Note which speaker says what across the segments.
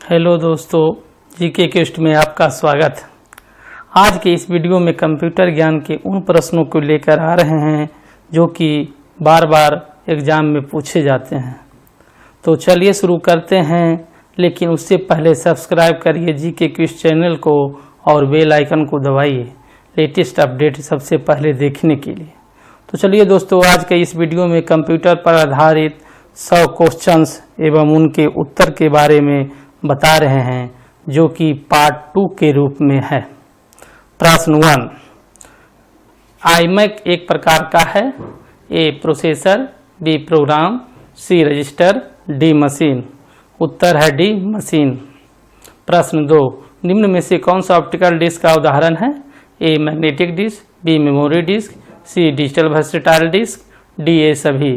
Speaker 1: Hello दोस्तों, GK क्विस्ट में आपका स्वागत। आज के इस वीडियो में कंप्यूटर ज्ञान के उन प्रश्नों को लेकर आ रहे हैं जो कि बार बार एग्जाम में पूछे जाते हैं। तो चलिए शुरू करते हैं, लेकिन उससे पहले सब्सक्राइब करिए जीके क्विस्ट चैनल को और बेल आइकन को दबाइए लेटेस्ट अपडेट सबसे पहले देखने के लिए। तो चलिए दोस्तों, आज के इस वीडियो में कंप्यूटर पर आधारित 100 क्वेश्चंस एवं उनके उत्तर के बारे में बता रहे हैं, जो कि पार्ट 2 के रूप में है। प्रश्न 1, iMac एक प्रकार का है? ए processor, B programme, C register, D machine. उत्तर है डी मशीन। प्रश्न 2, निम्न में से कौन सा ऑप्टिकल डिस्क का उदाहरण है? A magnetic disk, B memory disk, C digital versatile disk, D ए सभी।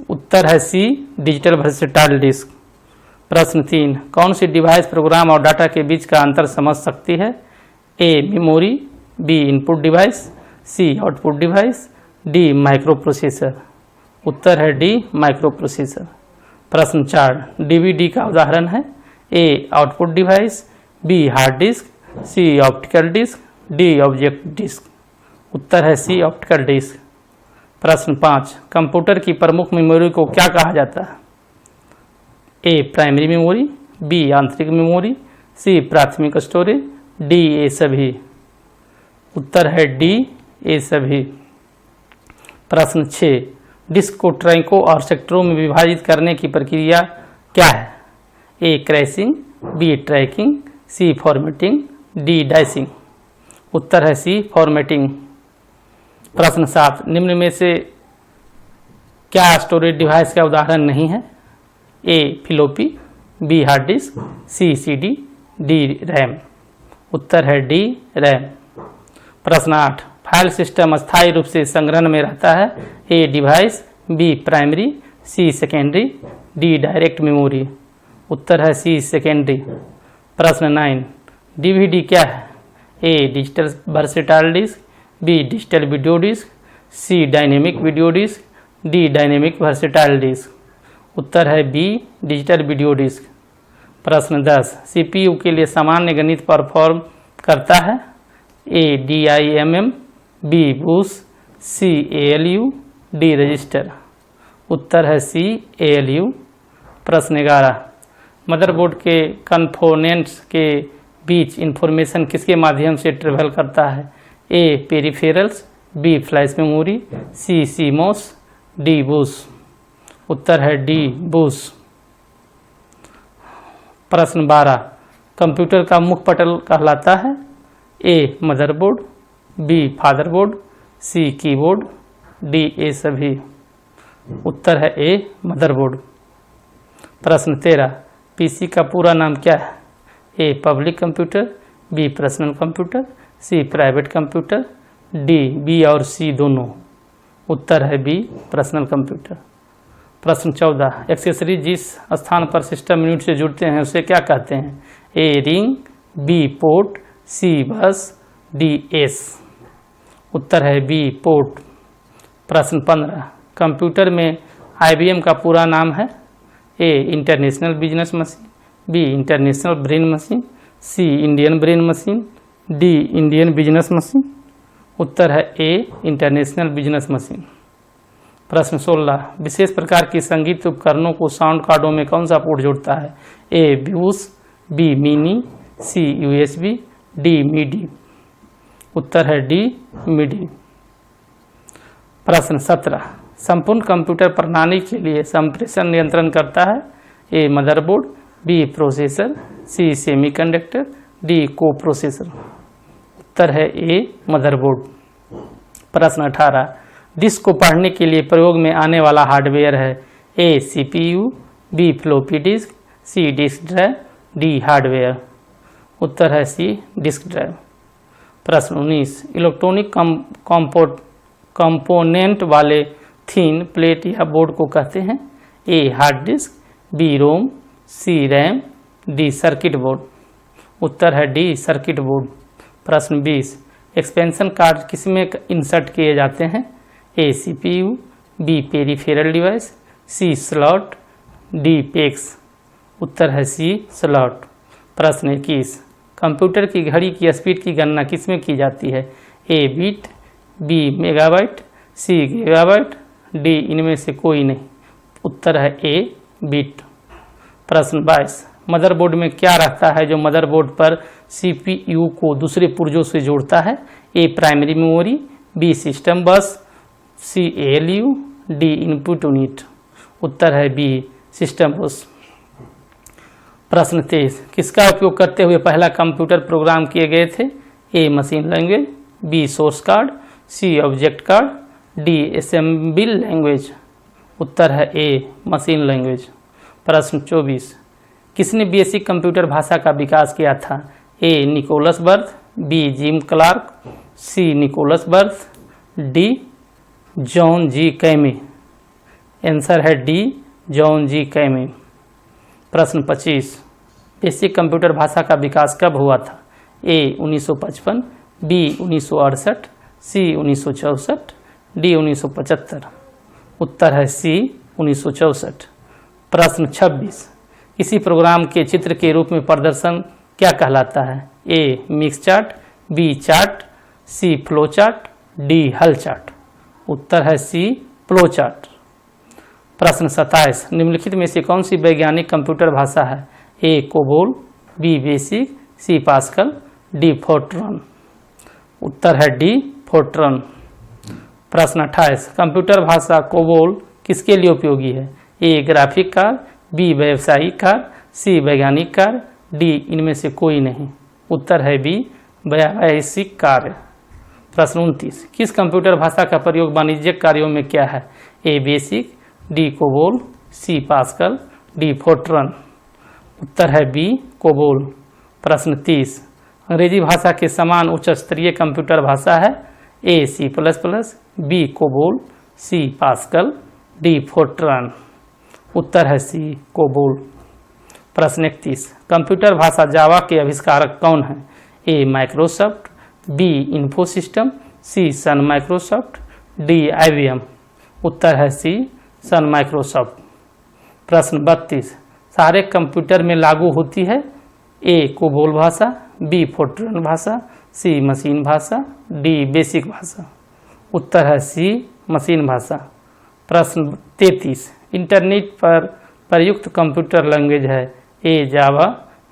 Speaker 1: उत्तर है सी डिजिटल वर्सेटाइल डिस्क। प्रश्न 3, कौन सी डिवाइस प्रोग्राम और डाटा के बीच का अंतर समझ सकती है? A memory, B input device, C output device, D micro processor. उत्तर है डी माइक्रो प्रोसेसर। प्रश्न 4, डीवीडी का उदाहरण है? A output device, B hard disk, C optical disk, D object disk. उत्तर है सी ऑप्टिकल डिस्क। प्रश्न 5, कंप्यूटर की प्रमुख मेमोरी को क्या कहा जाता है? ए प्राइमरी मेमोरी, बी आंतरिक मेमोरी, सी प्राथमिक स्टोरेज, डी ए सभी। उत्तर है डी ए सभी। प्रश्न 6, डिस्क को ट्रैकों और सेक्टरों में विभाजित करने की प्रक्रिया क्या है? ए क्रैशिंग, बी ट्रैकिंग, सी फॉर्मेटिंग, डी डाइसिंग। उत्तर है सी फॉर्मेटिंग। प्रश्न 7, निम्न में से क्या स्टोरेज डिवाइस का उदाहरण नहीं है? ए फ्लॉपी, बी हार्ड डिस्क, सी सीडी, डी रैम। उत्तर है डी रैम। प्रश्न 8, फाइल सिस्टम अस्थायी रूप से संग्रहण में रहता है? A device, B primary, C secondary, D direct memory. उत्तर है सी सेकेंडरी। प्रश्न 9, डीवीडी क्या है? A digital versatile disk, B digital video disk, C dynamic video disk, D dynamic versatile disk. उत्तर है बी डिजिटल वीडियो डिस्क। प्रश्न 10, CPU के लिए सामान्य गणित परफॉर्म करता है? ए DIMM, बी बूस, सी ALU, डी रजिस्टर। उत्तर है सी ALU। प्रश्न 11, मदरबोर्ड के कंपोनेंट्स के बीच इंफॉर्मेशन किसके माध्यम से ट्रेवल करता है? ए पेरिफेरल्स, बी फ्लैश मेमोरी, सी CMOS, डी बूस। उत्तर है डी बूस। प्रश्न 12, कंप्यूटर का मुख्य पटल कहलाता है? A motherboard, B fatherboard, C keyboard, D ए सभी। उत्तर है ए मदरबोर्ड। प्रश्न 13, पीसी का पूरा नाम क्या है? A public computer, B personal computer, C private computer, D B और सी दोनों। उत्तर है बी पर्सनल कंप्यूटर। प्रश्न 14, एक्सेसरी जिस स्थान पर सिस्टम यूनिट से जुड़ते हैं उसे क्या कहते हैं? ए रिंग, बी पोर्ट, सी बस, डी एस। उत्तर है बी पोर्ट। प्रश्न 15, कंप्यूटर में IBM का पूरा नाम है? A international business machine, B international brain machine, C Indian brain machine, D Indian business machine. उत्तर है ए इंटरनेशनल बिजनेस मशीन। प्रश्न 16, विशेष प्रकार की संगीत उपकरणों को साउंड कार्डों में कौन सा पोर्ट जोड़ता है? ए ब्यूस, बी मिनी, सी USB, डी मिडी। उत्तर है डी मिडी। प्रश्न 17, संपूर्ण कंप्यूटर प्रणाली के लिए संप्रेषण नियंत्रण करता है? A motherboard, B processor, C semiconductor, D को प्रोसेसर। उत्तर है ए मदरबोर्ड। प्रश्न 18, डिस्क को पढ़ने के लिए प्रयोग में आने वाला हार्डवेयर है? A CPU, B floppy disk, C disk drive, D hardware. उत्तर है सी डिस्क ड्राइव। प्रश्न 19, इलेक्ट्रॉनिक कंपोनेंट वाले थिन प्लेट या बोर्ड को कहते हैं? A hard disk, B ROM, C RAM, D circuit board. उत्तर है डी सर्किट बोर्ड। प्रश्न 20, एक्सपेंशन कार्ड किसमें इंसर्ट किए जाते हैं? ए CPU, बी पेरीफेरल डिवाइस, सी स्लॉट, डी पेक्स। उत्तर है सी स्लॉट। प्रश्न 21, कंप्यूटर की घड़ी की स्पीड की गणना किसमें की जाती है? A bit, B megabyte, C gigabyte, D इनमें से कोई नहीं। उत्तर है ए बीट। प्रश्न 22, मदरबोर्ड में क्या रहता है जो मदरबोर्ड पर सीपीयू को दूसरे पुर्जों से जोड़ता है? ए प्राइमरी मेमोरी, बी सिस्टम बस, सी एएलयू, डी इनपुट यूनिट। उत्तर है बी सिस्टम बस। प्रश्न 23, किसका उपयोग करते हुए पहला कंप्यूटर प्रोग्राम किए गए थे? A machine language, B source card, C object card, D assemble language. उत्तर है ए मशीन लैंग्वेज। प्रश्न 24, किसने बेसिक कंप्यूटर भाषा का विकास किया था? A Nicholas Birth, B Jim Clark, C Nicholas Birth, D John G Kemeny. Answer है डी जॉन जी कैमे। प्रश्न 25, बेसिक कंप्यूटर भाषा का विकास कब हुआ था? ए 1955, बी 1968, सी 1964, डी 1975। उत्तर है सी 1964। प्रश्न 26, किसी प्रोग्राम के चित्र के रूप में प्रदर्शन क्या कहलाता है? ए मिक्स चार्ट, बी चार्ट, सी फ्लो चार्ट, डी हल चार्ट। उत्तर है सी फ्लो चार्ट। प्रश्न 27, निम्नलिखित में से कौन सी वैज्ञानिक कंप्यूटर भाषा है? ए कोबोल, बी बेसिक, सी पास्कल, डी फोर्ट्रन। उत्तर है डी फोर्ट्रन। प्रश्न 28, कंप्यूटर भाषा कोबोल किसके लिए उपयोगी है? ए ग्राफिक कार्य, बी व्यावसायिक कार्य, सी वैज्ञानिक कार्य, डी इनमें से कोई नहीं। उत्तर है बी व्यावसायिक कार्य। प्रश्न 29, किस कंप्यूटर भाषा का प्रयोग वाणिज्यिक कार्यों में किया है? ए basic, D COBOL, C Pascal, D Fortran. उत्तर है बी कोबोल। प्रश्न 30, अंग्रेजी भाषा के समान उच्च स्तरीय कंप्यूटर भाषा है? A C plus plus, B COBOL, C Pascal, D Fortran. उत्तर है सी कोबोल। प्रश्न 31, कंप्यूटर भाषा जावा के आविष्कारक कौन है? A Microsoft, B Infosystem, C Sun Microsoft, D IBM. उत्तर है सी सन माइक्रोसॉफ्ट। प्रश्न 32, सारे कंप्यूटर में लागू होती है? ए कोबोल भाषा, बी फोर्ट्रन भाषा, सी मशीन भाषा, डी बेसिक भाषा। उत्तर है सी मशीन भाषा। प्रश्न 33, इंटरनेट पर प्रयुक्त कंप्यूटर लैंग्वेज है? ए जावा,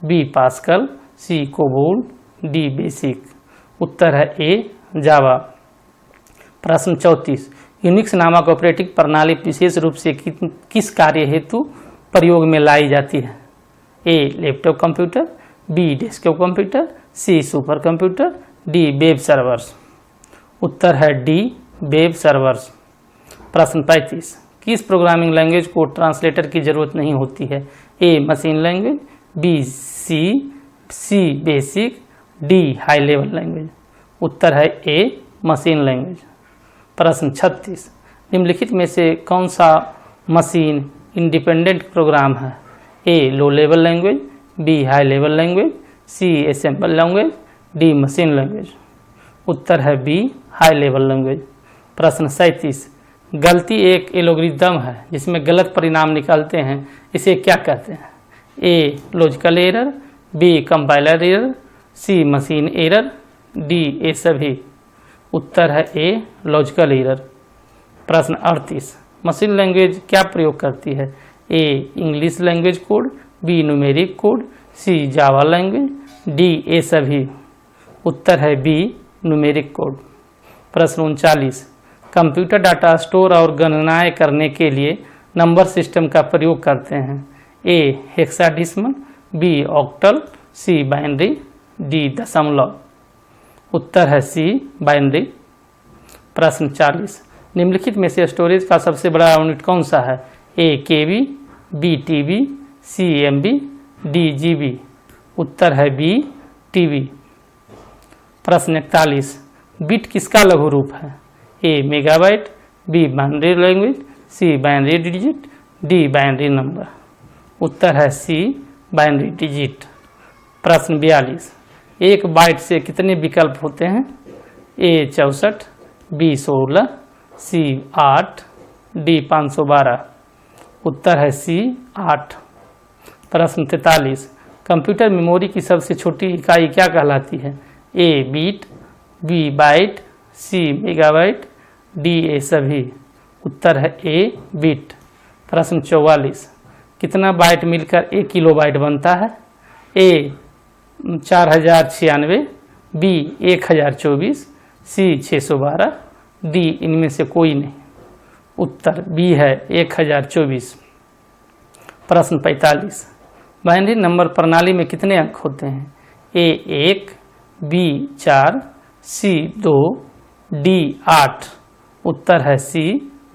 Speaker 1: बी पास्कल, सी कोबोल, डी बेसिक। उत्तर है ए जावा। प्रश्न 34, यूनिक्स नामक ऑपरेटिंग प्रणाली विशेष रूप से किस कार्य हेतु प्रयोग में लाई जाती है? A laptop computer, B desktop computer, C super computer, D web servers. उत्तर है डी वेब सर्वर्स। प्रश्न 35, किस प्रोग्रामिंग लैंग्वेज को ट्रांसलेटर की जरूरत नहीं होती है? A machine language, B C BASIC, D high level language. उत्तर है ए मशीन लैंग्वेज। प्रश्न 36, निम्नलिखित में से कौन सा मशीन इंडिपेंडेंट प्रोग्राम है? A low level language, B high level language, C assemble language, D machine language. उत्तर है बी हाई लेवल लैंग्वेज। प्रश्न 37, गलती एक एल्गोरिदम है जिसमें गलत परिणाम निकालते हैं, इसे क्या कहते हैं? A logical error, B compiler error, C machine error, D ए सभी। उत्तर है ए लॉजिकल एरर। प्रश्न 38, मशीन लैंग्वेज क्या प्रयोग करती है? A English language code, B numeric code, C Java language, D ए सभी। उत्तर है बी न्यूमेरिक कोड। प्रश्न 39, कंप्यूटर डाटा स्टोर और गणनाएं करने के लिए नंबर सिस्टम का प्रयोग करते हैं? ए हेक्साडेसिमल, बी ऑक्टल, सी बाइनरी, डी दशमलव। उत्तर है सी बाइनरी। प्रश्न 40, निम्नलिखित में से स्टोरेज का सबसे बड़ा यूनिट कौन सा है? ए केबी, बी टीबी, सी एमबी, डी जीबी। उत्तर है बी टीबी। प्रश्न 41, बिट किसका लघु रूप है? A megabyte, B binary language, C binary digit, D binary number. उत्तर है सी बाइनरी डिजिट। प्रश्न 42, एक बाइट से कितने विकल्प होते हैं? ए 64, बी 16, सी 8, डी 512। उत्तर है सी 8। प्रश्न 43, कंप्यूटर मेमोरी की सबसे छोटी इकाई क्या कहलाती है? A bit, B byte, C megabyte, D ए सभी। उत्तर है ए बीट। प्रश्न 44, कितना बाइट मिलकर 1 किलोबाइट बनता है? ए 4096, बी 1024, सी 612, डी इनमें से कोई नहीं। उत्तर बी है 1024। प्रश्न 45, बाइनरी नंबर प्रणाली में कितने अंक होते हैं? ए 1, बी 4, सी 2, डी 8। उत्तर है सी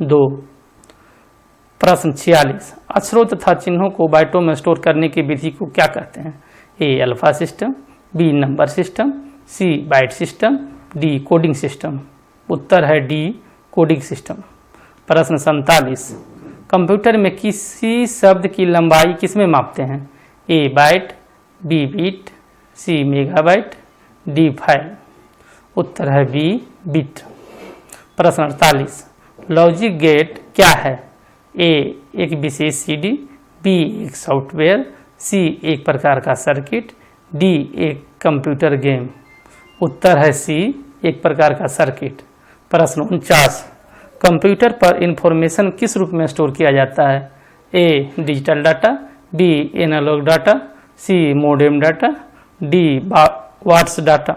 Speaker 1: 2। प्रश्न 46, अक्षरों तथा चिन्हों को बाइटों में स्टोर करने की विधि को क्या कहते हैं? A alpha system, B number system, C byte system, D coding system. उत्तर है डी कोडिंग सिस्टम। प्रश्न 47, कंप्यूटर में किसी शब्द की लंबाई किसमें मापते हैं? A byte, B bit, C megabyte, D file. उत्तर है बी बिट। प्रश्न 48, लॉजिक गेट क्या है? ए एक विशेष सीडी, बी एक सॉफ्टवेयर, सी एक प्रकार का सर्किट, डी एक कंप्यूटर गेम। उत्तर है सी एक प्रकार का सर्किट। प्रश्न 49, कंप्यूटर पर इंफॉर्मेशन किस रूप में स्टोर किया जाता है? A digital data, B analog data, C modem data, D watts data.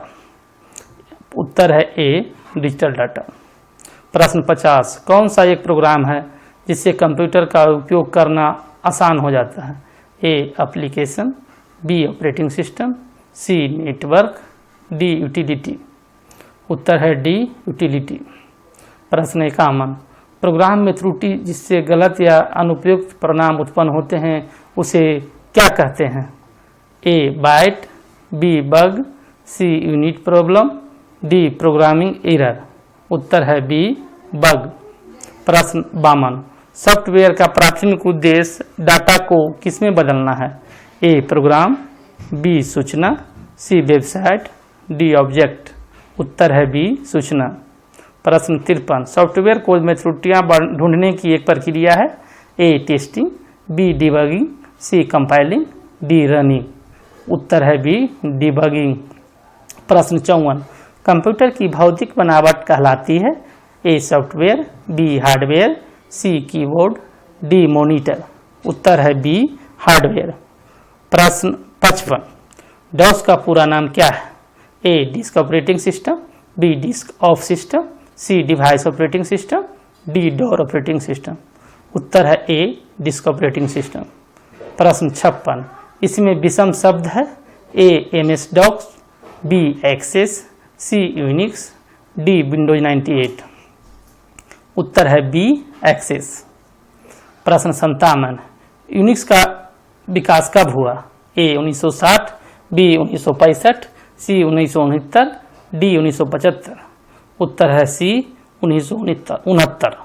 Speaker 1: उत्तर है ए डिजिटल डाटा। प्रश्न 50, कौन सा एक प्रोग्राम है जिससे कंप्यूटर का उपयोग करना आसान हो जाता है? A application, B operating system, C network, D utility. उत्तर है डी यूटिलिटी। प्रश्न 51, प्रोग्राम में त्रुटि जिससे गलत या अनुपयुक्त परिणाम उत्पन्न होते हैं उसे क्या कहते हैं? A byte, B bug, C unit problem, D programming error. उत्तर है बी बग। प्रश्न 52, सॉफ्टवेयर का प्राथमिक उद्देश्य डाटा को किसमें बदलना है? ए प्रोग्राम, बी सूचना, सी वेबसाइट, डी ऑब्जेक्ट। उत्तर है बी सूचना। प्रश्न 53, सॉफ्टवेयर कोड में त्रुटियां ढूंढने की एक प्रक्रिया है? ए टेस्टिंग, बी डिबगिंग, सी कंपाइलिंग, डी रनिंग। उत्तर है बी डिबगिंग। प्रश्न 54, कंप्यूटर की भौतिक बनावट कहलाती है? A software, B hardware, C keyboard, D monitor. उत्तर है बी हार्डवेयर। प्रश्न 55, डॉस का पूरा नाम क्या है? A disk operating system, B disk of system, C device operating system, D door operating system. उत्तर है ए डिस्क ऑपरेटिंग सिस्टम। प्रश्न 56, इसमें विषम शब्द है? A MS DOS, B access, C Unix, D Windows 98। उत्तर है बी एक्सेस। प्रश्न 57, यूनिक्स का विकास कब हुआ? ए 1960, बी 1965, सी 1969, डी 1975। उत्तर है सी 1969।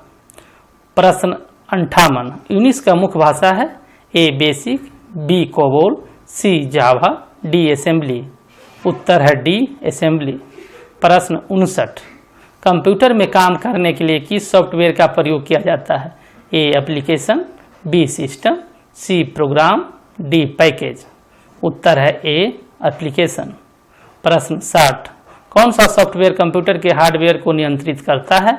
Speaker 1: प्रश्न 58, यूनिक्स का मुख्य भाषा है? ए बेसिक, बी कोबोल, सी जावा, डी असेंबली। उत्तर है डी असेंबली। प्रश्न 59, कंप्यूटर में काम करने के लिए किस सॉफ्टवेयर का प्रयोग किया जाता है? A application, B system, C program, D package. उत्तर है ए एप्लीकेशन। प्रश्न 60, कौन सा सॉफ्टवेयर कंप्यूटर के हार्डवेयर को नियंत्रित करता है?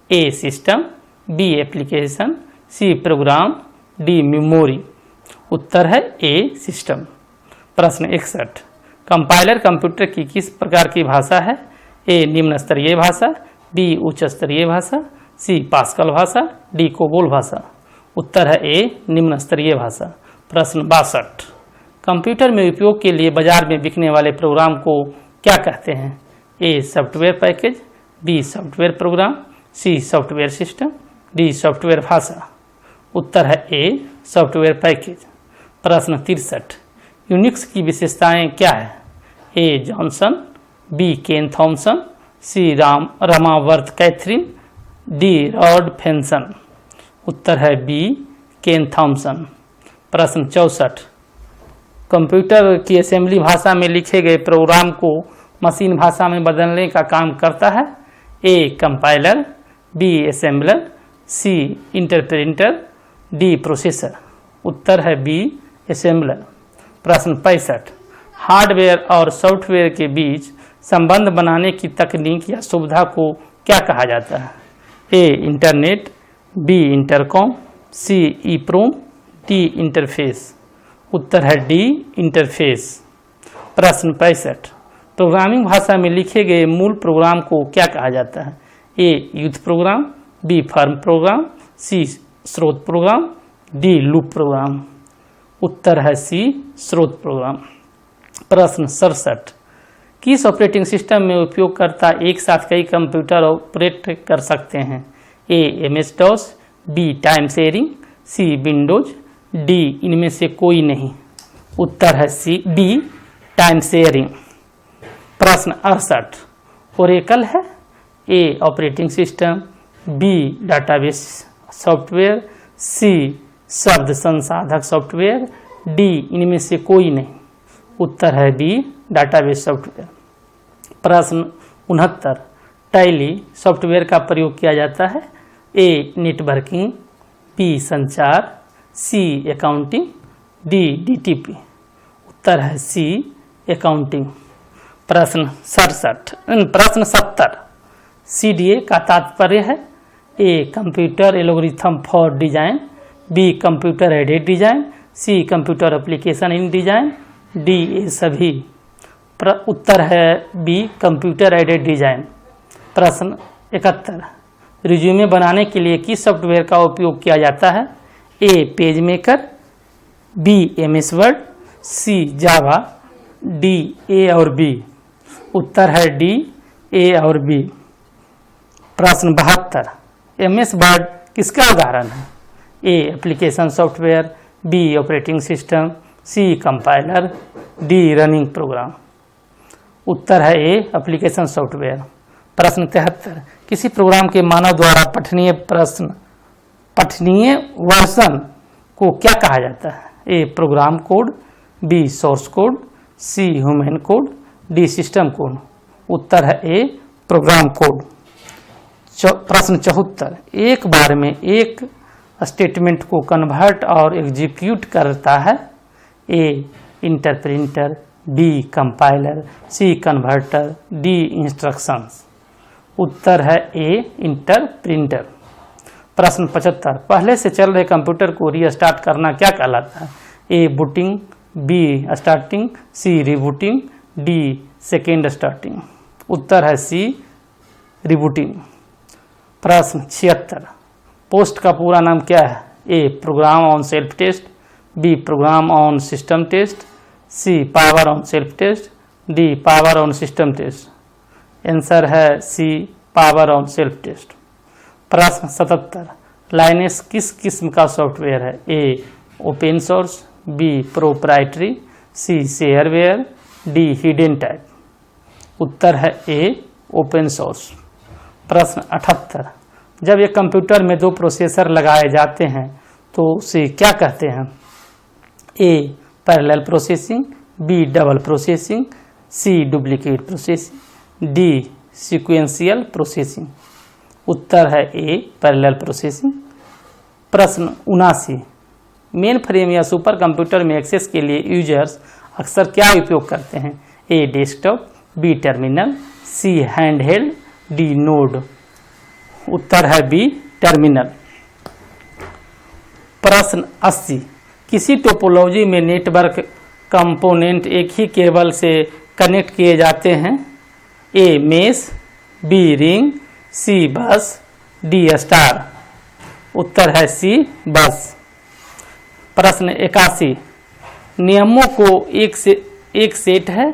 Speaker 1: A system, B application, C program, D memory. उत्तर है ए सिस्टम। प्रश्न 61, कंपाइलर कंप्यूटर की किस प्रकार की भाषा है? ए निम्न स्तरीय भाषा, बी उच्च स्तरीय भाषा, सी पास्कल भाषा, डी कोबोल भाषा। उत्तर है ए निम्न स्तरीय भाषा। प्रश्न 62, कंप्यूटर में उपयोग के लिए बाजार में बिकने वाले प्रोग्राम को क्या कहते हैं? A software package, B software program, C software system, D software भाषा। उत्तर है ए सॉफ्टवेयर पैकेज। प्रश्न 63, यूनिक्स की विशेषताएं क्या है? ए जॉनसन, बी केन थॉमसन, सी रमावर्थ कैथरीन, डी रॉड फेंसन। उत्तर है बी केन थॉमसन। प्रश्न 64, कंप्यूटर की असेंबली भाषा में लिखे गए प्रोग्राम को मशीन भाषा में बदलने का काम करता है? A compiler, B assembler, C interpreter, D processor. उत्तर है बी असेंबलर। प्रश्न 65, हार्डवेयर और सॉफ्टवेयर के बीच संबंध बनाने की तकनीक या सुविधा को क्या कहा जाता है? ए इंटरनेट, बी इंटरकॉम, सी ईप्रोम, डी इंटरफेस। उत्तर है डी इंटरफेस। प्रश्न 65, प्रोग्रामिंग भाषा में लिखे गए मूल प्रोग्राम को क्या कहा जाता है? A youth program, B firm program, C स्रोत प्रोग्राम, डी लूप प्रोग्राम। उत्तर है सी स्रोत प्रोग्राम। प्रश्न 67, किस ऑपरेटिंग सिस्टम में उपयोगकर्ता एक साथ कई कंप्यूटर ऑपरेट कर सकते हैं? A MS DOS, B time sharing, C Windows, D इनमें से कोई नहीं। उत्तर है सी बी टाइम शेयरिंग। प्रश्न 68, ओरेकल है? A operating system, B database software, C शब्द संसाधक सॉफ्टवेयर, डी इनमें से कोई नहीं। उत्तर है बी डाटाबेस सॉफ्टवेयर। प्रश्न 69, टैली सॉफ्टवेयर का प्रयोग किया जाता है? ए नेटवर्किंग, बी संचार, सी अकाउंटिंग, डी डीटीपी। उत्तर है सी अकाउंटिंग। प्रश्न 70, सीडीए का तात्पर्य है? A computer algorithm for design, B computer aided design, C computer application in design, D ये सभी। उत्तर है बी कंप्यूटर एडेड डिजाइन। प्रश्न 71, रिज्यूमे बनाने के लिए किस सॉफ्टवेयर का उपयोग किया जाता है? A page maker, B MS Word, C Java, D A और बी। उत्तर है डी ए और बी। प्रश्न 72, एमएस वर्ड किसका उदाहरण है? A application software, B operating system, C compiler, D running program. उत्तर है ए एप्लीकेशन सॉफ्टवेयर। प्रश्न 73, किसी प्रोग्राम के मानव द्वारा पठनीय वर्जन को क्या कहा जाता है? A program code, B source code, C human code, D system code. उत्तर है ए प्रोग्राम कोड। प्रश्न 74, एक बार में एक स्टेटमेंट को कन्वर्ट और एग्जीक्यूट करता है? A interpreter, B compiler, C converter, D instructions. उत्तर है ए इंटरप्रेटर। प्रश्न 75, पहले से चल रहे कंप्यूटर को रीस्टार्ट करना क्या कहलाता है? A booting, B starting, C rebooting, D second starting. उत्तर है सी रिबूटिंग। प्रश्न 76, पोस्ट का पूरा नाम क्या है? A program on self test, B program on system test, C power on self test, D power on system test. Answer है C power on self test. प्रश्न 77, लाइनेक्स किस किस्म का सॉफ्टवेयर है? A open source, B proprietary, C shareware, D hidden type. उत्तर है A open source. प्रश्न 78, जब एक कंप्यूटर में दो प्रोसेसर लगाए जाते हैं तो उसे क्या कहते हैं? A parallel processing, B double processing, C duplicate processing, D sequential processing. उत्तर है ए पैरेलल प्रोसेसिंग। प्रश्न 79, मेन फ्रेम या सुपर कंप्यूटर में एक्सेस के लिए यूजर्स अक्सर क्या उपयोग करते हैं? A desktop, B terminal, C handheld, D node. उत्तर है बी टर्मिनल। प्रश्न 80, किसी टोपोलॉजी में नेटवर्क कंपोनेंट एक ही केबल से कनेक्ट किए जाते हैं? ए मेश, बी रिंग, सी बस, डी स्टार। उत्तर है सी बस। प्रश्न 81, नियमों को एक सेट है?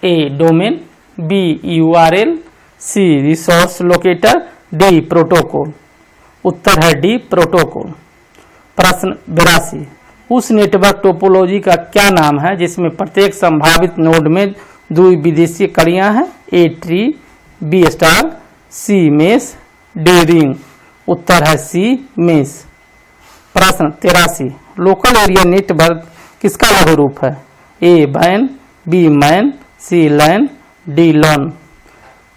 Speaker 1: ए डोमेन, बी यूआरएल, सी रिसोर्स लोकेटर, डी प्रोटोकॉल। उत्तर है डी प्रोटोकॉल। प्रश्न 82, उस नेटवर्क टोपोलॉजी का क्या नाम है जिसमें प्रत्येक संभावित नोड में दो विदेशी कड़ियां हैं? A tree, B star, C mesh, D ring. उत्तर है सी मेश। प्रश्न 83, लोकल एरिया नेटवर्क किसका लघु रूप है? ए बैन, बी मैन, सी लैन, डी लॉन।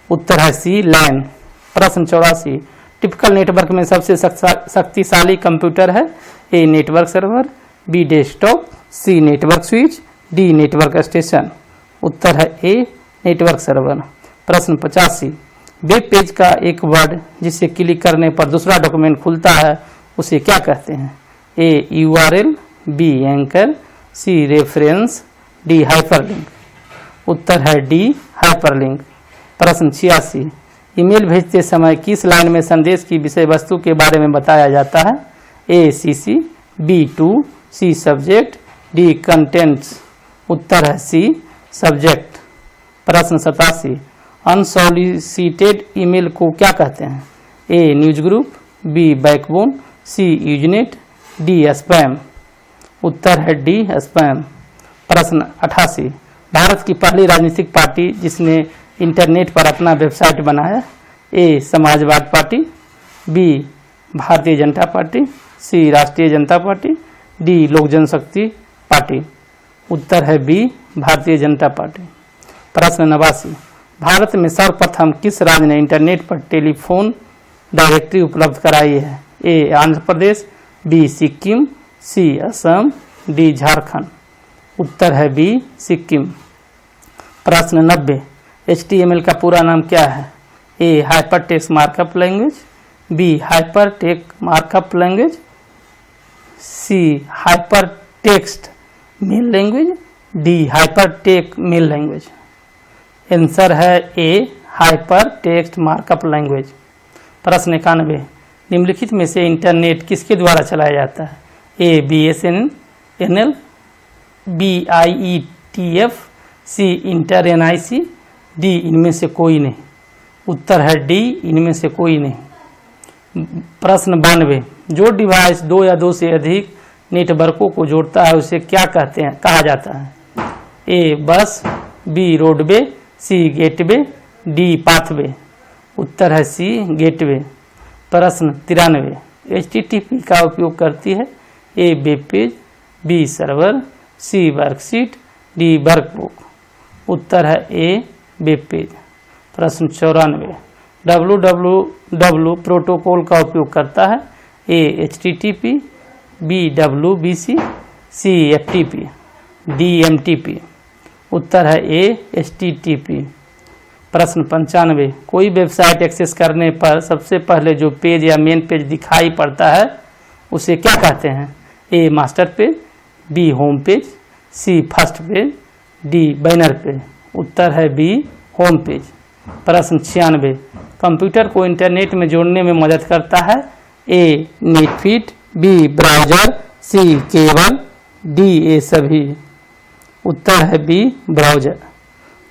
Speaker 1: उत्तर है सी लैन। प्रश्न 84, टिपिकल नेटवर्क में सबसे शक्तिशाली कंप्यूटर है? A network server, B desktop, C network switch, D network station. उत्तर है ए नेटवर्क सर्वर। प्रश्न 85, वेब पेज का एक वर्ड जिसे क्लिक करने पर दूसरा डॉक्यूमेंट खुलता है उसे क्या कहते हैं? ए यूआरएल, बी एंकर, सी रेफरेंस, डी हाइपरलिंक। उत्तर है डी हाइपरलिंक। प्रश्न 86, ईमेल भेजते समय किस लाइन में संदेश की विषय वस्तु के बारे में बताया जाता है? A CC, B to, C subject, D contents. उत्तर है सी सब्जेक्ट। प्रश्न 87, अनसॉलिसिटेड ईमेल को क्या कहते हैं? ए न्यूज ग्रुप, बी बैकबोन, सी यूजनेट, डी स्पैम। उत्तर है डी स्पैम। प्रश्न 88, भारत की पहली राजनीतिक पार्टी जिसने इंटरनेट पर अपना वेबसाइट बनाया? ए Samajwadi party, B Bharatiya Janata party, सी राष्ट्रीय जनता पार्टी, डी लोक जनशक्ति पार्टी। उत्तर है बी भारतीय जनता पार्टी। प्रश्न 89, भारत में सर्वप्रथम किस राज्य ने इंटरनेट पर टेलीफोन डायरेक्टरी उपलब्ध कराई है? ए आंध्र प्रदेश, बी सिक्किम, सी असम, डी झारखंड। उत्तर है बी सिक्किम। प्रश्न 90, HTML का पूरा नाम क्या है? A hyper text markup language, B hyper text markup language, C hyper text mail language, D hyper text mail language. Answer है A hyper text markup language. प्रश्न 91, निम्नलिखित में से इंटरनेट किसके द्वारा चलाया जाता है? ए BSNL, B IETF, C inter NIC, D इनमें से कोई नहीं। उत्तर है डी इनमें से कोई नहीं। प्रश्न 92, जो डिवाइस दो या दो से अधिक नेटवर्कों को जोड़ता है उसे क्या कहा जाता है? ए बस, बी रोडवे, सी गेटवे, डी पाथवे। उत्तर है सी गेटवे। प्रश्न 93, HTTP का उपयोग करती है? ए वेब पेज, बी सर्वर, सी वर्कशीट, डी वर्कबुक। उत्तर है ए वेब पेज। प्रश्न 94, www प्रोटोकॉल का उपयोग करता है? ए HTTP, बी WBC, सी FTP, डी MTP। उत्तर है ए HTTP। प्रश्न 95, कोई वेबसाइट एक्सेस करने पर सबसे पहले जो पेज या मेन पेज दिखाई पड़ता है उसे क्या कहते हैं? A master page, B home page, C first page, D banner page. उत्तर है बी होम पेज। प्रश्न 96, कंप्यूटर को इंटरनेट में जोड़ने में मदद करता है? A netfeed, B browser, C cable, D ए सभी। उत्तर है बी ब्राउजर।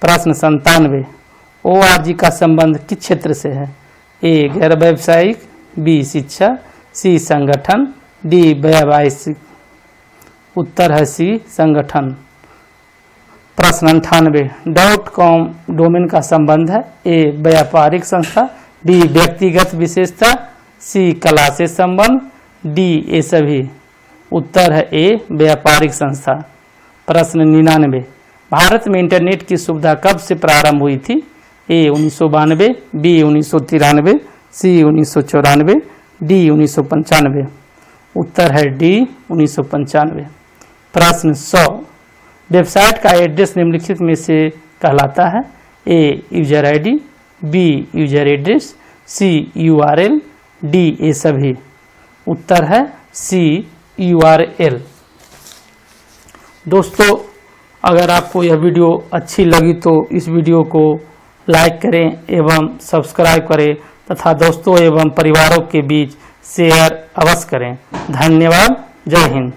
Speaker 1: प्रश्न 97, ORG का संबंध किस क्षेत्र से है? ए गैर व्यावसायिक, बी शिक्षा, सी संगठन, डी व्यावसायिक। उत्तर है सी संगठन। प्रश्न 98, .com डोमेन का संबंध है? ए व्यापारिक संस्था, बी व्यक्तिगत विशेषता, सी कला से संबंध, डी ए सभी। उत्तर है ए व्यापारिक संस्था। प्रश्न 99, भारत में इंटरनेट की सुविधा कब से प्रारंभ हुई थी? ए 1992, बी 1993, सी 1994, डी 1995। उत्तर है डी 1995। प्रश्न 100, वेबसाइट का एड्रेस निम्नलिखित में से कहलाता है? A user ID, B user address, C URL, D ए सभी। उत्तर है सी URL। दोस्तों, अगर आपको यह वीडियो अच्छी लगी तो इस वीडियो को लाइक करें एवं सब्सक्राइब करें तथा दोस्तों एवं परिवारों के बीच शेयर अवश्य करें। धन्यवाद। जय हिंद।